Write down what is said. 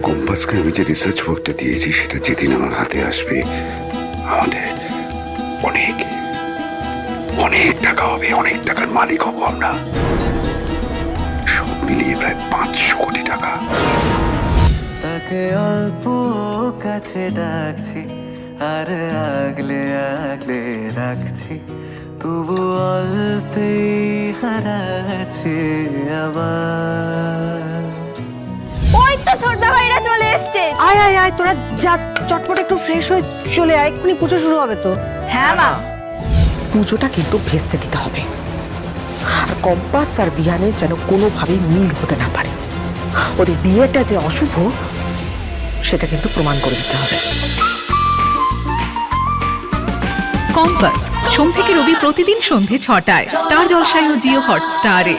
কম্পাসকে আমি যে রিসার্চ ওয়ার্কটা দিয়েছি সেটা যেদিন আমার হাতে আসবে আমাদের অনেক অনেক টাকা হবে, অনেক টাকার মালিক হব আমরা। সব মিলিয়ে প্রায় 500 কোটি টাকা। তাকে অল্প কাছে ডাকছি আর আগলে আগলে রাখছি, তবু অল্পেই হারাচ্ছি আবার। ওই তো ছোট ভাইরা চলে এসছে। আয় আয় আয়, তোরা যা চটপট একটু ফ্রেশ হয়ে চলে আয়, এক্ষুনি পুজো শুরু হবে তো। হ্যাঁ মা। পুজোটা কিন্তু ভেস্তে দিতে হবে, আর কম্পাস আর বিহানের যেন কোনোভাবেই মিল হতে না পারে। ওদের বিয়েটা যে অশুভ সেটা কিন্তু প্রমাণ করে দিতে হবে। কম্পাস সোম থেকে রবি প্রতিদিন সন্ধে 6টায় স্টার জলসায় ও জিও হটস্টারে।